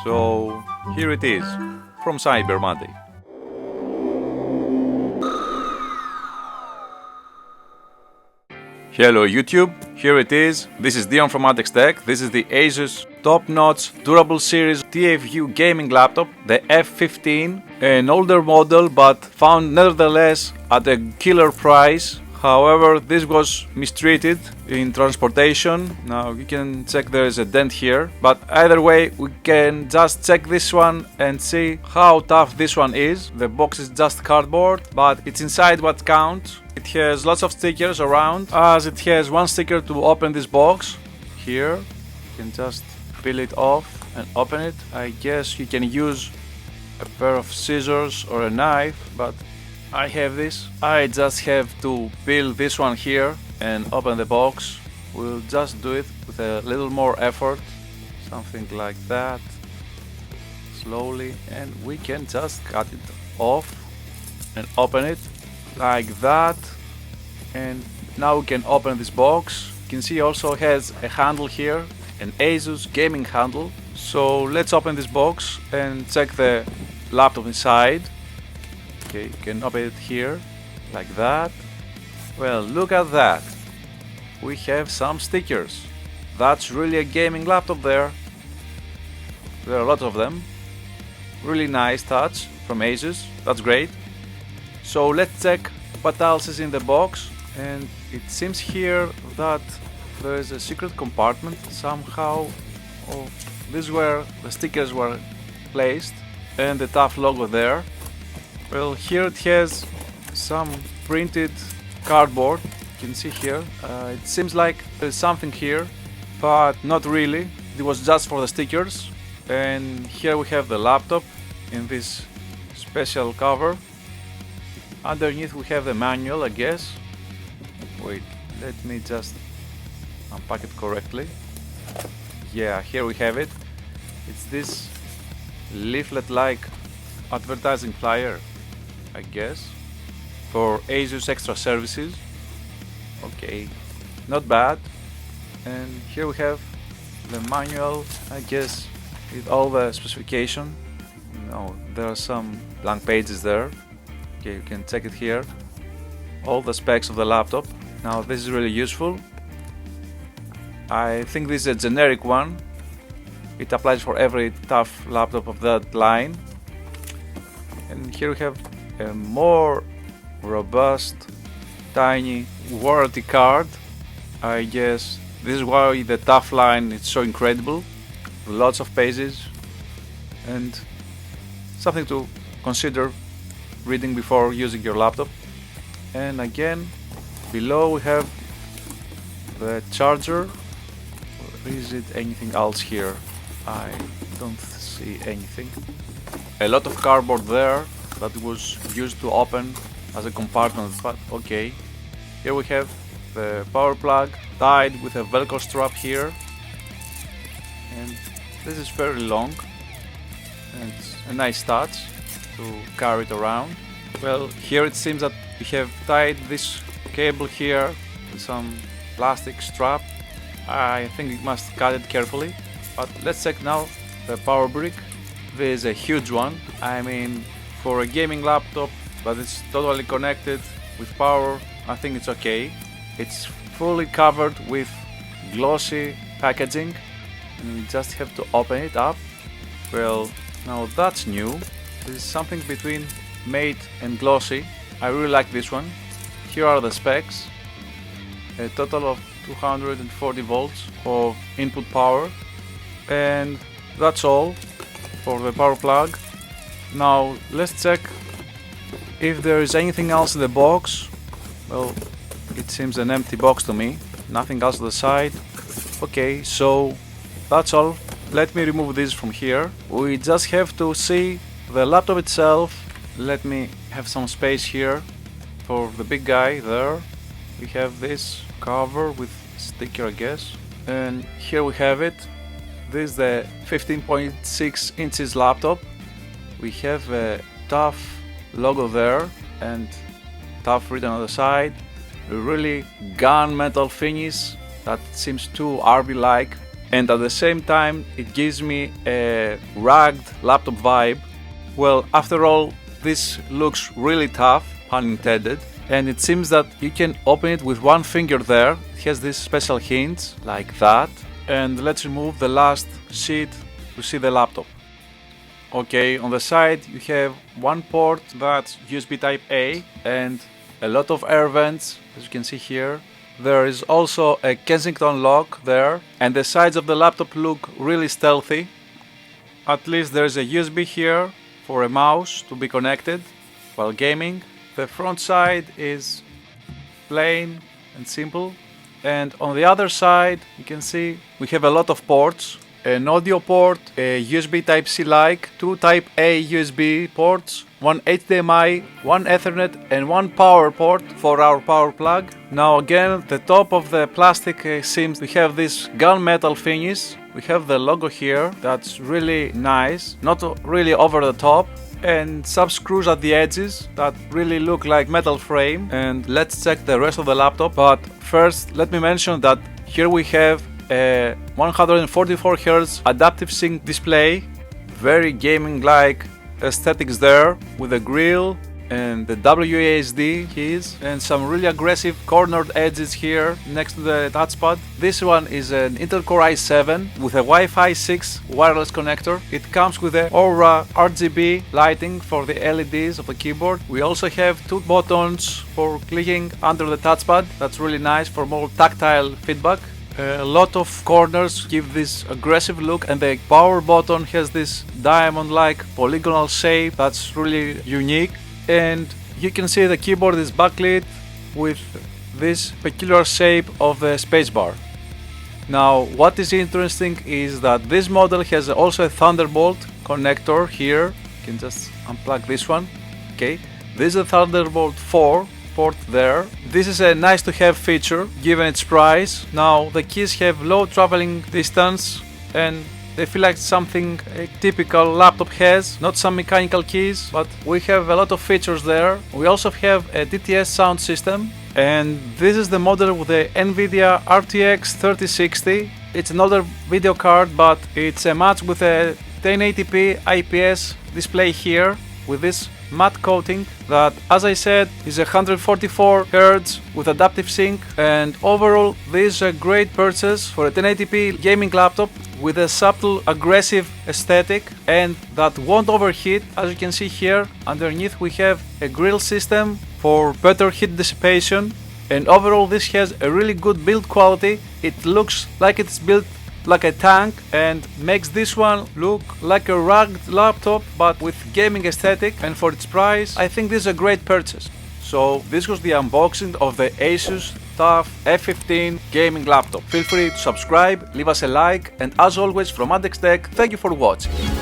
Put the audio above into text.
So here it is from Cyber Monday. Hello YouTube, here it is. This is Dion from Adex Tech. This is the Asus top-notch durable series TFU gaming laptop, the F15, an older model but found nevertheless at a killer price. However, this was mistreated in transportation. Now you can check there is a dent here, but either way we can just check this one and see how tough this one is. The box is just cardboard, but it's inside what counts. It has lots of stickers around, as it has one sticker to open this box. Here you can just peel it off and open it. I guess you can use a pair of scissors or a knife, but I have this. I just have to peel this one here and open the box. We'll just do it with a little more effort, something like that, slowly, and we can just cut it off and open it like that. And now we can open this box. You can see also has a handle here, an Asus gaming handle. So let's open this box and check the laptop inside. Okay, you can open it here, like that. Well, look at that. We have some stickers. That's really a gaming laptop there. There are a lot of them. Really nice touch from Asus. That's great. So let's check what else is in the box. And it seems here that there is a secret compartment somehow. Oh, this is where the stickers were placed and the TUF logo there. Well, here it has some printed cardboard. You can see here. It seems like there's something here, but not really. It was just for the stickers. And here we have the laptop in this special cover. Underneath we have the manual, I guess. Wait, let me just unpack it correctly. Yeah, here we have it. It's this leaflet-like advertising flyer, I guess, for Asus extra services. Okay, not bad. And here we have the manual, I guess, with all the specification. No, there are some blank pages there. Okay, you can check it here. All the specs of the laptop. Now this is really useful. I think this is a generic one. It applies for every TUF laptop of that line. And here we have a more robust, tiny warranty card. I guess this is why the TUF line is so incredible. Lots of pages and something to consider reading before using your laptop. And again, below we have the charger. Is it anything else here? I don't see anything. A lot of cardboard there that was used to open as a compartment, but okay. Here we have the power plug tied with a velcro strap here, and this is fairly long and it's a nice touch to carry it around. Well, here it seems that we have tied this cable here with some plastic strap. I think we must cut it carefully, but let's check now the power brick. This is a huge one. I mean, for a gaming laptop, but it's totally connected with power, I think it's okay. It's fully covered with glossy packaging, and we just have to open it up. Well, now that's new. This is something between M.A.D and glossy. I really like this one. Here are the specs. A total of 240 volts of input power, and that's all for the power plug. Now let's check if there is anything else in the box. Well, it seems an empty box to me, nothing else on the side. Okay, so that's all. Let me remove this from here. We just have to see the laptop itself. Let me have some space here for the big guy there. We have this cover with sticker, I guess, and here we have it. This is the 15.6 inches laptop. We have a TUF logo there and TUF written on the side. A really gunmetal finish that seems too RB like. and at the same time it gives me a rugged laptop vibe. Well, after all, this looks really tough, pun intended, and it seems that you can open it with one finger there. It has this special hinge like that, and let's remove the last sheet to see the laptop. Okay, on the side you have one port that's USB type A and a lot of air vents, as you can see here. There is also a Kensington lock there, and the sides of the laptop look really stealthy. At least there is a USB here for a mouse to be connected while gaming. The front side is plain and simple, and on the other side you can see we have a lot of ports. An audio port, a USB Type-C like, two Type-A USB ports, one HDMI, one Ethernet and one power port for our power plug. Now again, the top of the plastic seems to have this gunmetal finish. We have the logo here, that's really nice, not really over the top, and some screws at the edges that really look like metal frame. And let's check the rest of the laptop, but first let me mention that here we have a 144Hz adaptive sync display, very gaming-like aesthetics there, with a grill and the WASD keys and some really aggressive cornered edges here next to the touchpad. This one is an Intel Core i7 with a Wi-Fi 6 wireless connector. It comes with the Aura RGB lighting for the LEDs of the keyboard. We also have two buttons for clicking under the touchpad. That's really nice for more tactile feedback. A lot of corners give this aggressive look, and the power button has this diamond-like polygonal shape that's really unique. And you can see the keyboard is backlit with this peculiar shape of the spacebar. Now, what is interesting is that this model has also a Thunderbolt connector here. You can just unplug this one. Okay, this is a Thunderbolt 4 port there. This is a nice to have feature given its price. Now the keys have low traveling distance and they feel like something a typical laptop has, not some mechanical keys, but we have a lot of features there. We also have a DTS sound system, and this is the model with the NVIDIA RTX 3060. It's an older video card, but it's a match with a 1080p IPS display here with this matte coating that, as I said, is 144 Hz with adaptive sync, and overall this is a great purchase for a 1080p gaming laptop with a subtle aggressive aesthetic and that won't overheat. As you can see here, underneath we have a grill system for better heat dissipation, and overall this has a really good build quality. It looks like it's built like a tank and makes this one look like a rugged laptop but with gaming aesthetic, and for its price I think this is a great purchase. So this was the unboxing of the Asus TUF F15 gaming laptop. Feel free to subscribe, leave us a like, and as always from ADEX Tech, thank you for watching.